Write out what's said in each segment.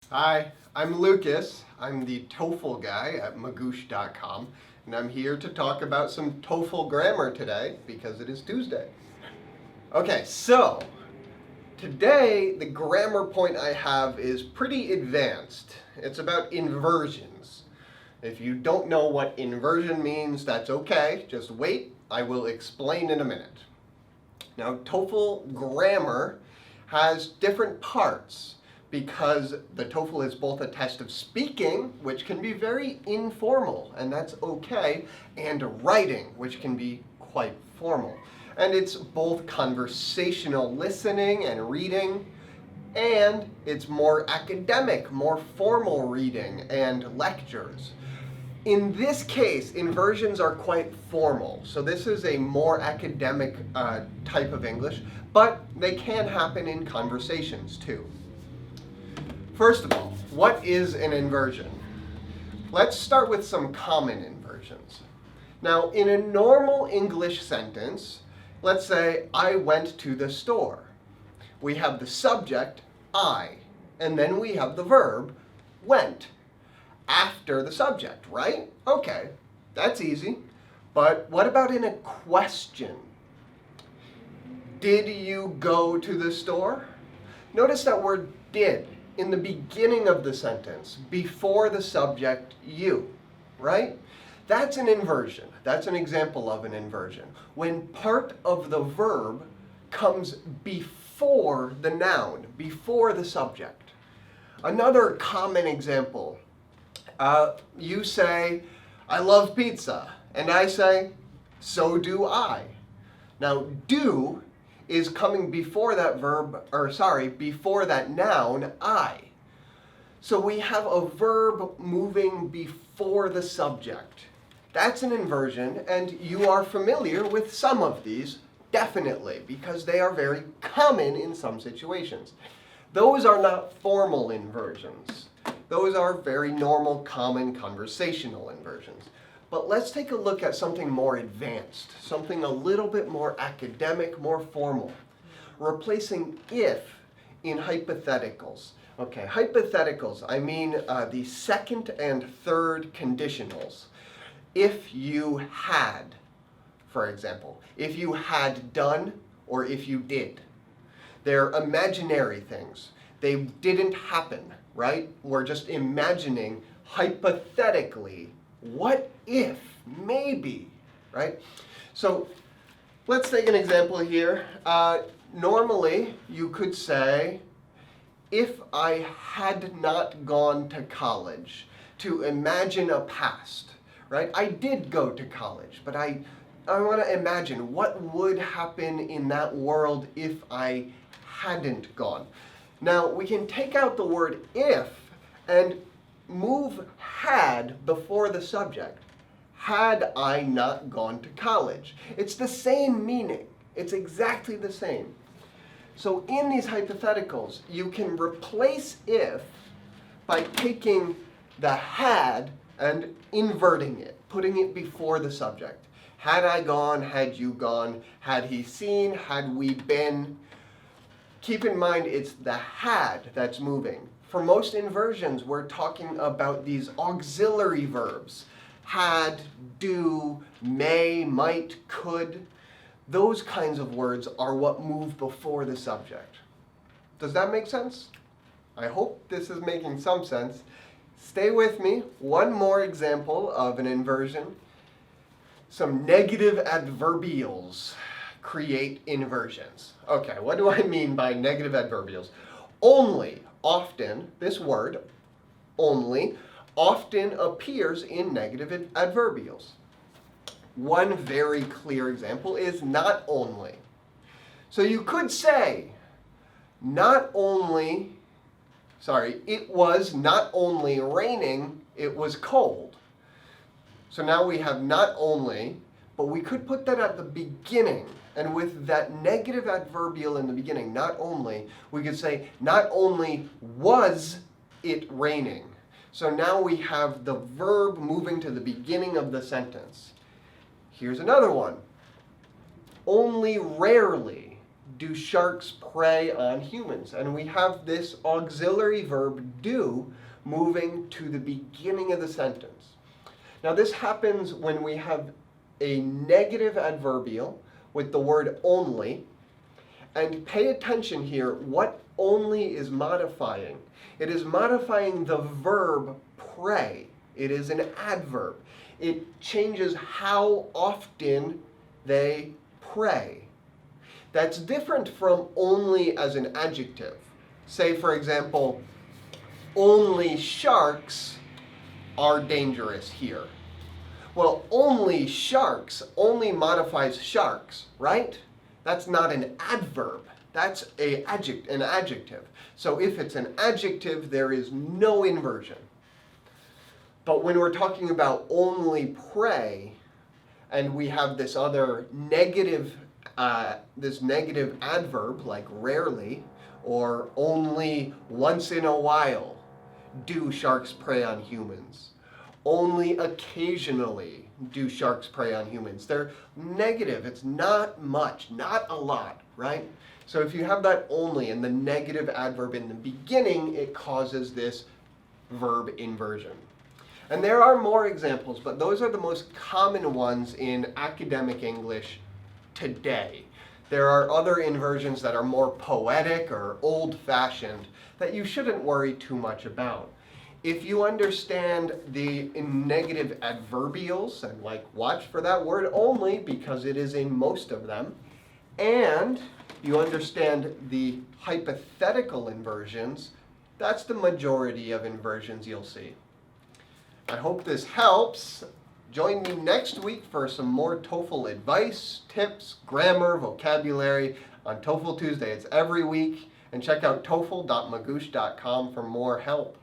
Hi, I'm Lucas. I'm the TOEFL guy at magoosh.com, and I'm here to talk about some TOEFL grammar today because it is Tuesday. Okay, so today the grammar point I have is pretty advanced. It's about inversions. If you don't know what inversion means, that's okay. Just wait. I will explain in a minute. Now, TOEFL grammar has different parts because the TOEFL is both a test of speaking, which can be very informal, and that's okay, and writing, which can be quite formal. And it's both conversational listening and reading, and it's more academic, more formal reading and lectures. In this case, inversions are quite formal, so this is a more academic type of English, but they can happen in conversations too. First of all, what is an inversion? Let's start with some common inversions. Now, in a normal English sentence, let's say, I went to the store. We have the subject, I, and then we have the verb, went, after the subject, right? Okay, that's easy. But what about in a question? Did you go to the store? Notice that word did in the beginning of the sentence, before the subject you, right? That's an inversion. That's an example of an inversion. When part of the verb comes before the noun, before the subject. Another common example. You say, I love pizza. And I say, so do I. Now, do is coming before that verb, before that noun, I. So we have a verb moving before the subject. That's an inversion, and you are familiar with some of these, definitely, because they are very common in some situations. Those are not formal inversions. Those are very normal, common, conversational inversions. But let's take a look at something more advanced, something a little bit more academic, more formal. Replacing if in hypotheticals. Okay, hypotheticals, I mean the second and third conditionals. If you had, for example, if you had done or if you did. They're imaginary things. They didn't happen, right? We're just imagining hypothetically, what if, maybe, right? So let's take an example here. Normally, you could say, if I had not gone to college, to imagine a past, right? I did go to college, but I want to imagine what would happen in that world if I hadn't gone. Now, we can take out the word if and move had before the subject. Had I not gone to college? It's the same meaning. It's exactly the same. So in these hypotheticals, you can replace if by taking the had and inverting it, putting it before the subject. Had I gone, had you gone, had he seen, had we been. Keep in mind it's the had that's moving. For most inversions, we're talking about these auxiliary verbs. Had, do, may, might, could. Those kinds of words are what move before the subject. Does that make sense? I hope this is making some sense. Stay with me. One more example of an inversion. Some negative adverbials create inversions. Okay, what do I mean by negative adverbials? Only, often, this word, only, often appears in negative adverbials. One very clear example is not only. So you could say, it was not only raining, it was cold. So now we have not only, but we could put that at the beginning. And with that negative adverbial in the beginning, not only, we could say, not only was it raining. So now we have the verb moving to the beginning of the sentence. Here's another one. Only rarely do sharks prey on humans? And we have this auxiliary verb do moving to the beginning of the sentence. Now this happens when we have a negative adverbial with the word only. And pay attention here, what only is modifying? It is modifying the verb prey. It is an adverb. It changes how often they prey. That's different from only as an adjective. Say, for example, only sharks are dangerous here. Well, only sharks only modifies sharks, right? That's not an adverb. That's an adjective. So if it's an adjective, there is no inversion. But when we're talking about only prey, and we have this other negative adverb like rarely, or only once in a while do sharks prey on humans. Only occasionally do sharks prey on humans. They're negative. It's not much, not a lot, right? So if you have that only and the negative adverb in the beginning, it causes this verb inversion. And there are more examples, but those are the most common ones in academic English today. There are other inversions that are more poetic or old-fashioned that you shouldn't worry too much about. If you understand the negative adverbials, and watch for that word only because it is in most of them, and you understand the hypothetical inversions, that's the majority of inversions you'll see. I hope this helps. Join me next week for some more TOEFL advice, tips, grammar, vocabulary on TOEFL Tuesday. It's every week. And check out TOEFL.magoosh.com for more help.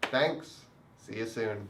Thanks. See you soon.